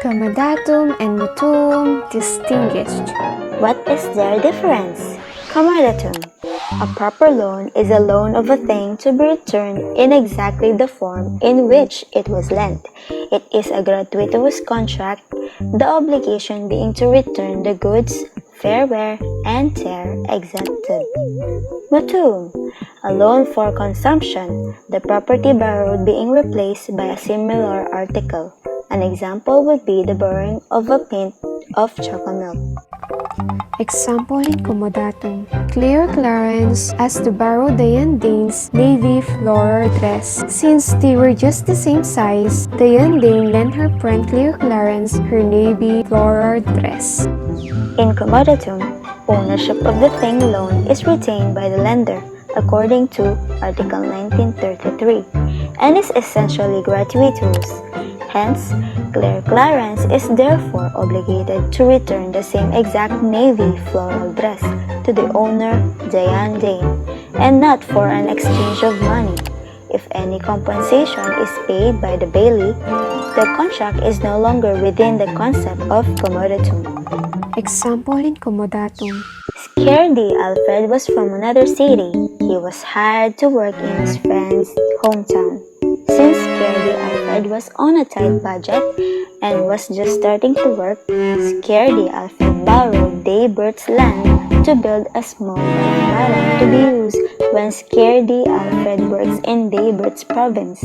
Commodatum and Mutuum distinguished. What is their difference? Commodatum. A proper loan is a loan of a thing to be returned in exactly the form in which it was lent. It is a gratuitous contract, the obligation being to return the goods, fair wear and tear exempted. Mutuum. A loan for consumption, the property borrowed being replaced by a similar article. An example would be the borrowing of a pint of chocolate. Example in Commodatum. Claire Clarence asked to borrow Diane Dane's navy floral dress. Since they were just the same size, Diane Dane lent her friend Claire Clarence her navy floral dress. In Commodatum, ownership of the thing loaned is retained by the lender, according to Article 1933, and is essentially gratuitous. Hence, Claire Clarence is therefore obligated to return the same exact navy floral dress to the owner, Diane Dane, and not for an exchange of money. If any compensation is paid by the bailee, the contract is no longer within the concept of Commodatum. Example in Commodatum. Scaredy Alfred was from another city. He was hired to work in his friend's hometown. Since Scaredy Alfred was on a tight budget and was just starting to work, Scaredy Alfred borrowed Daybert's land to build a small garden to be used when Scaredy Alfred works in Daybert's province.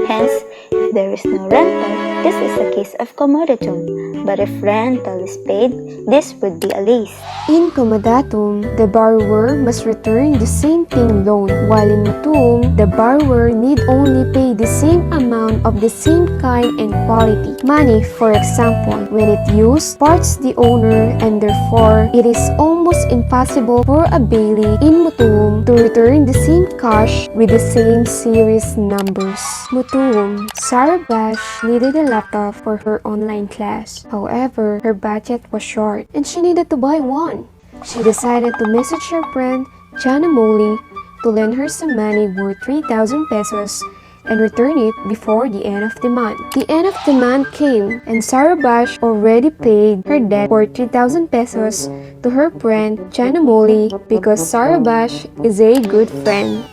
Hence, if there is no rental, this is a case of Commodatum, but if rental is paid, this would be a lease. In Commodatum, the borrower must return the same thing loaned, while in Mutuum, the borrower need only pay the same amount of the same kind and quality. Money, for example, when it used, parts the owner, and therefore, it is almost impossible for a bailee in Mutuum to return the same cash with the same series numbers. Mutuum. Sarah Bash needed a laptop for her online class. However, her budget was short and she needed to buy one. She decided to message her friend, Jana Molly, to lend her some money worth 3,000 pesos and return it before the end of the month. The end of the month came and Sarah Bash already paid her debt for 3,000 pesos to her friend, Jana Molly, because Sarah Bash is a good friend.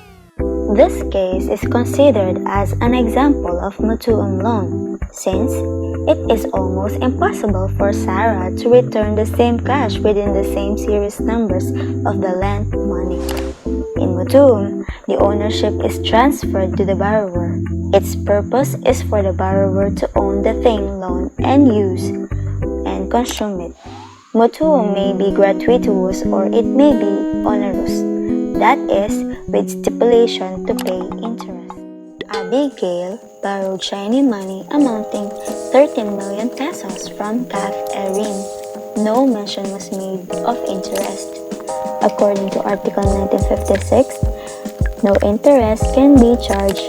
This case is considered as an example of Mutuum loan, since it is almost impossible for Sarah to return the same cash within the same series numbers of the lent money. In Mutuum, the ownership is transferred to the borrower. Its purpose is for the borrower to own the thing loaned and use and consume it. Mutuum may be gratuitous or it may be onerous, that is, with stipulation to pay interest. Abigail borrowed shiny money amounting 13 million pesos from Cath Arlene. No mention was made of interest. According to Article 1956, no interest can be charged,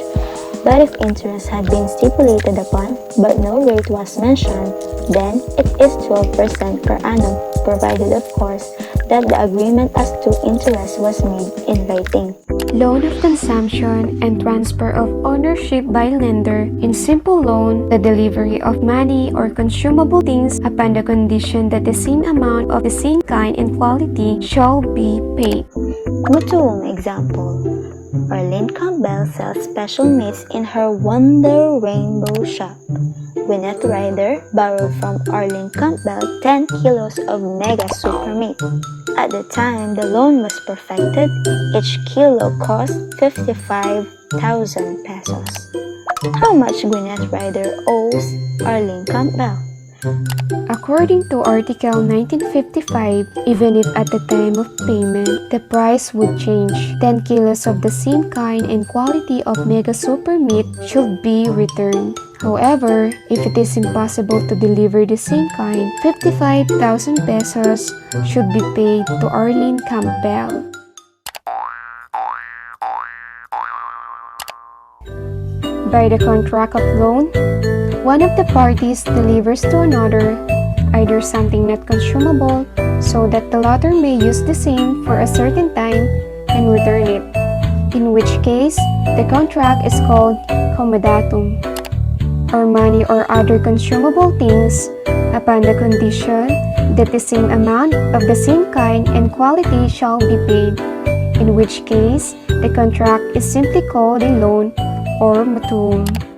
but if interest had been stipulated upon but no rate was mentioned, then it is 12% per annum, provided of course that the agreement as to interest was made in writing. Loan of consumption and transfer of ownership by lender. In simple loan, the delivery of money or consumable things upon the condition that the same amount of the same kind and quality shall be paid. Mutuum example. Arlene Campbell sells special meats in her Wonder Rainbow shop. Gwyneth borrowed from Arlene Campbell 10 kilos of mega super meat. At the time the loan was perfected, each kilo cost 55,000 pesos. How much Gwyneth owes Arlene Campbell? According to Article 1955, even if at the time of payment, the price would change, 10 kilos of the same kind and quality of mega super meat should be returned. However, if it is impossible to deliver the same kind, 55,000 pesos should be paid to Arlene Campbell. By the contract of loan, one of the parties delivers to another either something not consumable so that the latter may use the same for a certain time and return it, in which case the contract is called Commodatum. or money or other consumable things upon the condition that the same amount of the same kind and quality shall be paid, in which case the contract is simply called a loan or mutuum.